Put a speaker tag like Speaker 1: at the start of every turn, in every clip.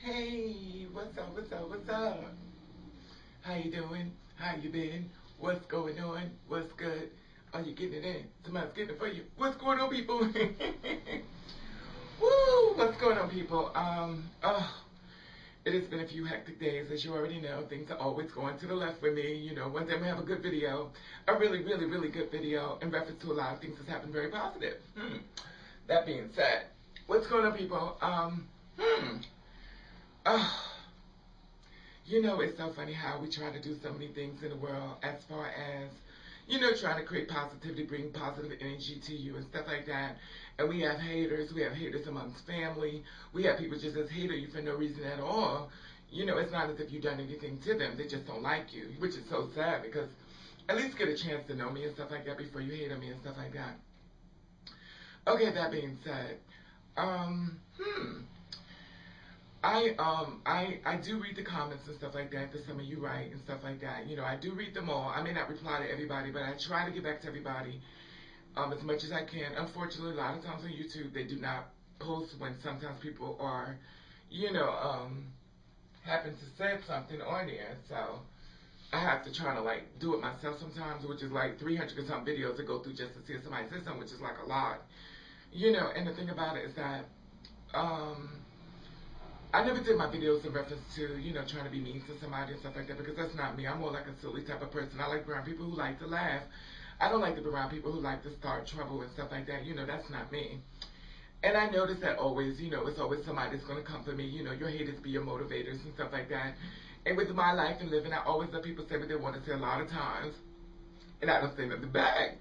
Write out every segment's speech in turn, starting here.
Speaker 1: Hey, what's up, what's up, what's up? How you doing? How you been? What's going on? What's good? Are you getting it in? Somebody's getting it for you. What's going on, people? Woo! What's going on, people? It has been a few hectic days, as you already know. Things are always going to the left with me. You know, one day I'm gonna have a good video, a really, really, really good video in reference to a lot of things that's happened very positive. That being said, what's going on, people? Uh, You know, it's so funny how we try to do so many things in the world as far as, trying to create positivity, bring positive energy to you and stuff like that. And we have haters. We have haters amongst family. We have people just as hate you for no reason at all. You know, it's not as if you've done anything to them. They just don't like you, which is so sad because at least get a chance to know me and stuff like that before you hate on me and stuff like that. Okay, that being said, um, hmm. I do read the comments and stuff like that some of you write and stuff like that. You know, I do read them all. I may not reply to everybody, but I try to get back to everybody as much as I can. Unfortunately, a lot of times on YouTube they do not post when sometimes people are, you know, happen to say something on there. So I have to try to like do it myself sometimes, which is like 300 or something videos to go through just to see if somebody says something, which is like a lot. You know, and the thing about it is that um I never did my videos in reference to, trying to be mean to somebody and stuff like that because that's not me. I'm more like a silly type of person. I like to be around people who like to laugh. I don't like to be around people who like to start trouble and stuff like that. You know, that's not me. And I notice that always, it's always somebody that's going to come for me. You know, your haters be your motivators and stuff like that. And with my life and living, I always let people say what they want to say a lot of times. And I don't say nothing back.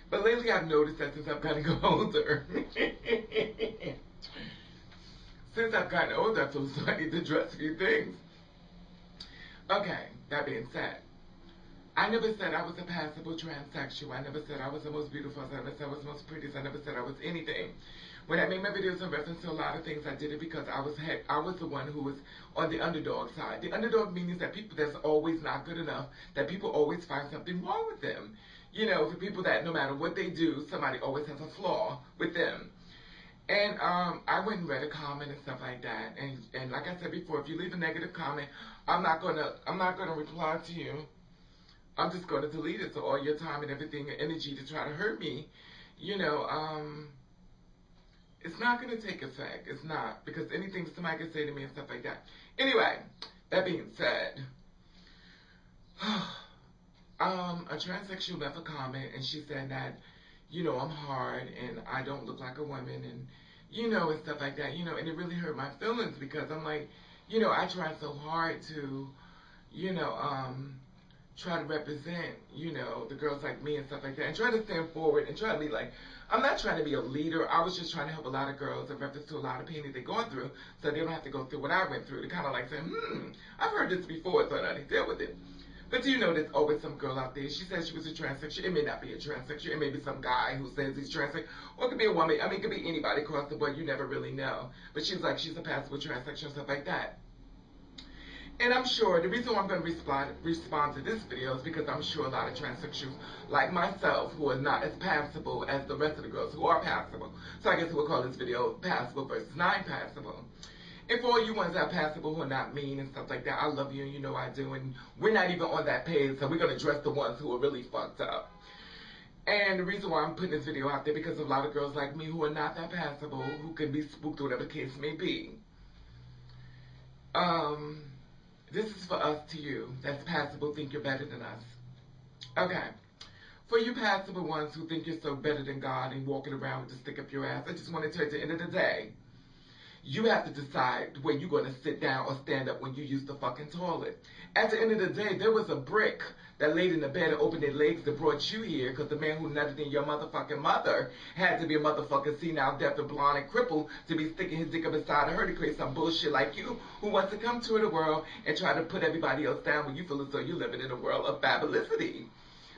Speaker 1: But lately I've noticed that since I've gotten older. Since I've gotten older, I feel so I need to address a few things. Okay, that being said, I never said I was a passable transsexual. I never said I was the most beautiful. I never said I was the most prettiest. I never said I was anything. When I made my videos in reference to a lot of things, I did it because I was the one who was on the underdog side. The underdog means that people that's always not good enough, that people always find something wrong with them. You know, for people that no matter what they do, somebody always has a flaw with them. And I went and read a comment and stuff like that. And like I said before, if you leave a negative comment, I'm not gonna reply to you. I'm just gonna delete it. So all your time and everything and energy to try to hurt me, you know, it's not gonna take effect. It's not because anything somebody can say to me and stuff like that. Anyway, that being said, a transsexual left a comment and she said that, I'm hard and I don't look like a woman and, and stuff like that, and it really hurt my feelings because I'm like, I tried so hard to, you know, try to represent, the girls like me and stuff like that and try to stand forward and try to be like, I'm not trying to be a leader. I was just trying to help a lot of girls in reference to a lot of pain that they're going through so they don't have to go through what I went through to kind of like say, I've heard this before, so I need to deal with it. But do you know there's always some girl out there, she says she was a transsexual. It may not be a transsexual. It may be some guy who says he's transsexual. Or it could be a woman. I mean, it could be anybody across the board. You never really know. But she's like, she's a passable transsexual and stuff like that. And I'm sure the reason why I'm going to respond to this video is because I'm sure a lot of transsexuals like myself who are not as passable as the rest of the girls who are passable. So I guess we'll call this video passable versus non-passable. And for all you ones that are passable who are not mean and stuff like that, I love you and you know I do. And we're not even on that page, so we're going to address the ones who are really fucked up. And the reason why I'm putting this video out there because of a lot of girls like me who are not that passable, who can be spooked or whatever the case may be. Um, this is for us to you that's passable, think you're better than us. Okay. For you passable ones who think you're so better than God and walking around with the stick up your ass, I just want to tell you at the end of the day, you have to decide where you're going to sit down or stand up when you use the fucking toilet. At the end of the day, there was a brick that laid in the bed and opened their legs that brought you here because the man who nutted in your motherfucking mother had to be a motherfucking senile, deaf and blind and crippled to be sticking his dick up inside of her to create some bullshit like you who wants to come to the world and try to put everybody else down when you feel as though you're living in a world of fabulicity.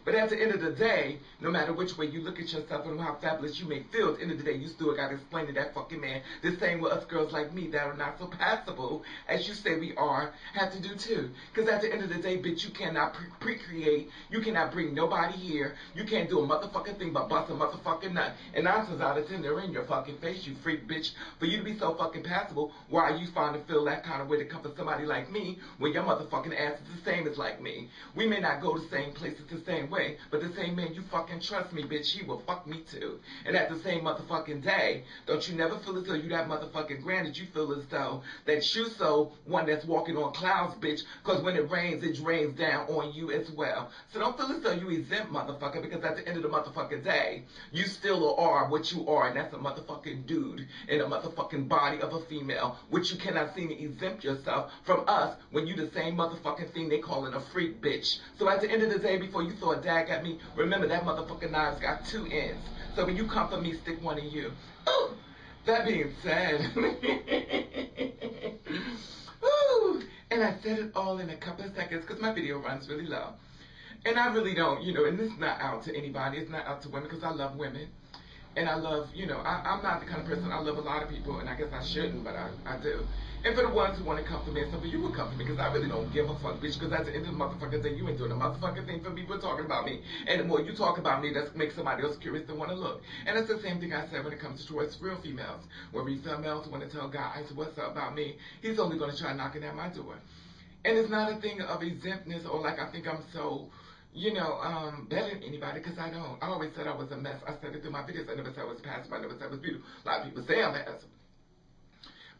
Speaker 1: But at the end of the day, no matter which way you look at yourself and how fabulous you may feel, at the end of the day, you still got to explain to that fucking man the same way us girls like me that are not so passable as you say we are have to do too. Because at the end of the day, bitch, you cannot pre-create. You cannot bring nobody here. You can't do a motherfucking thing but bust a motherfucking nut. And 9 times out of 10, they're in your fucking face, you freak bitch. For you to be so fucking passable, why are you trying to feel that kind of way to come for somebody like me when your motherfucking ass is the same as like me? We may not go the same places the same way, but the same man you fucking trust me, bitch, he will fuck me too. And at the same motherfucking day, don't you never feel as though you that motherfucking granted, you feel as though that you so one that's walking on clouds, bitch, because when it rains down on you as well. So don't feel as though you exempt, motherfucker, because at the end of the motherfucking day, you still are what you are, and that's a motherfucking dude in a motherfucking body of a female, which you cannot seem to exempt yourself from us when you the same motherfucking thing they calling a freak, bitch. So at the end of the day, before you throw a dag at me, remember that motherfucking knife's got 2 ends. So when you come for me, stick one in you. Ooh, that being said, ooh, and I said it all in a couple of seconds because my video runs really low. And I really don't, and it's not out to anybody. It's not out to women because I love women. And I love, I'm not the kind of person, I love a lot of people, and I guess I shouldn't, but I do. And for the ones who want to come for me and stuff, you would come for me, because I really don't give a fuck, bitch, because at the end of the motherfucking day, you ain't doing a motherfucking thing for me, but talking about me. And the more you talk about me, that makes somebody else curious to want to look. And it's the same thing I said when it comes towards real females. When real females want to tell guys what's up about me, he's only going to try knocking at my door. And it's not a thing of exemptness or like I think I'm so... better than anybody, because I don't. I always said I was a mess. I said it through my videos. I never said I was passive. I never said I was beautiful. A lot of people say I'm passive.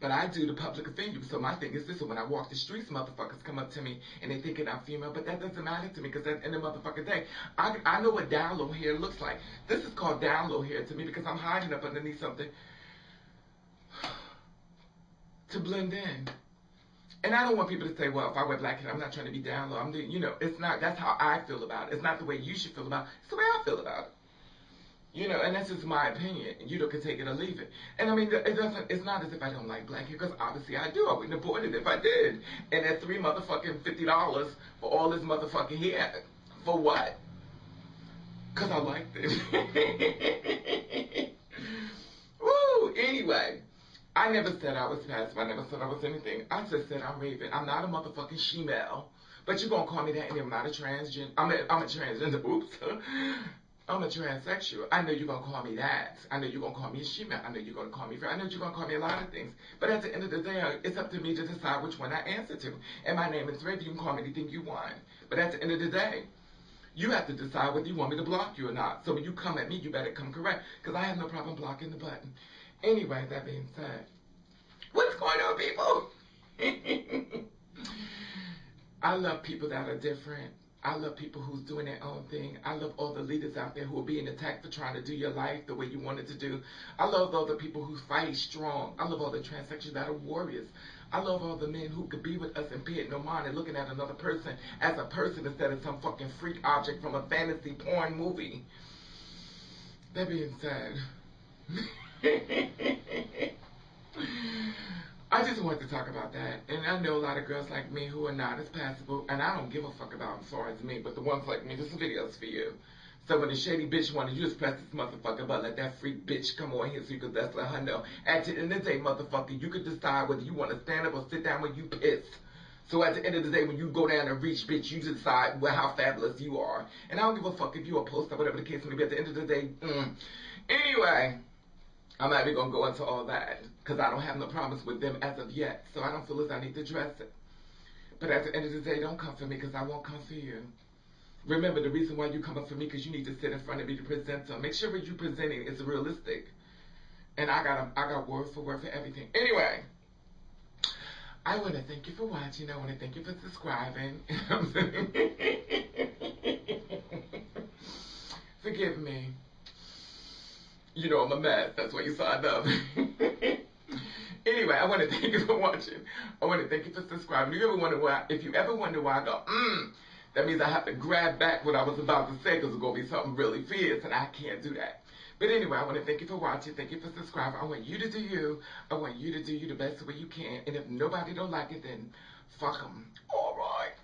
Speaker 1: But I do the public offend you. So my thing is this, when I walk the streets, motherfuckers come up to me and they thinking I'm female, but that doesn't matter to me, because at the end of the motherfucking day, I know what down low hair looks like. This is called down low hair to me because I'm hiding up underneath something to blend in. And I don't want people to say, well, if I wear black hair, I'm not trying to be down low. I'm doing, it's not, that's how I feel about it. It's not the way you should feel about it. It's the way I feel about it. And that's just my opinion. You can take it or leave it. And I mean, it's not as if I don't like black hair, because obviously I do. I wouldn't have bought it if I did. And at $3 motherfucking $50 for all this motherfucking hair. For what? Because I liked it. Woo! Anyway. I never said I was passive. I never said I was anything. I just said I'm Raven. I'm not a motherfucking she-male. But you're going to call me that, and I'm not a transgender. I'm a transgender. Oops. I'm a transsexual. I know you're going to call me that. I know you're going to call me a she-male. I know you're going to call me I know you're going to call me a lot of things. But at the end of the day, it's up to me to decide which one I answer to. And my name is Raven. You can call me anything you want. But at the end of the day, you have to decide whether you want me to block you or not. So when you come at me, you better come correct, because I have no problem blocking the button. Anyway, that being said, what's going on, people? I love people that are different. I love people who's doing their own thing. I love all the leaders out there who are being attacked for trying to do your life the way you want it to do. I love all the people who fight strong. I love all the transsexuals that are warriors. I love all the men who could be with us and pay it no mind and looking at another person as a person instead of some fucking freak object from a fantasy porn movie. That being said... I just wanted to talk about that. And I know a lot of girls like me who are not as passable, and I don't give a fuck about them as far as me, but the ones like me, this video's for you. So when the shady bitch wanted, you just press this motherfucker button, let that freak bitch come on here so you could just let her know. At the end of the day, motherfucker, you could decide whether you want to stand up or sit down when you piss. So at the end of the day, when you go down and reach, bitch, you decide how fabulous you are. And I don't give a fuck if you're a poster, whatever the case may be. At the end of the day, Anyway, I'm not even going to go into all that, because I don't have no promise with them as of yet, so I don't feel as I need to address it. But at the end of the day, don't come for me, because I won't come for you. Remember, the reason why you come up for me, because you need to sit in front of me to present them. Make sure what you're presenting is realistic. And I got word for everything. Anyway, I want to thank you for watching. I want to thank you for subscribing. Forgive me. You know I'm a mess. That's why you signed up. Anyway, I want to thank you for watching. I want to thank you for subscribing. If you ever wonder why I go, that means I have to grab back what I was about to say, because it's going to be something really fierce, and I can't do that. But anyway, I want to thank you for watching. Thank you for subscribing. I want you to do you. I want you to do you the best way you can. And if nobody don't like it, then fuck them. All right.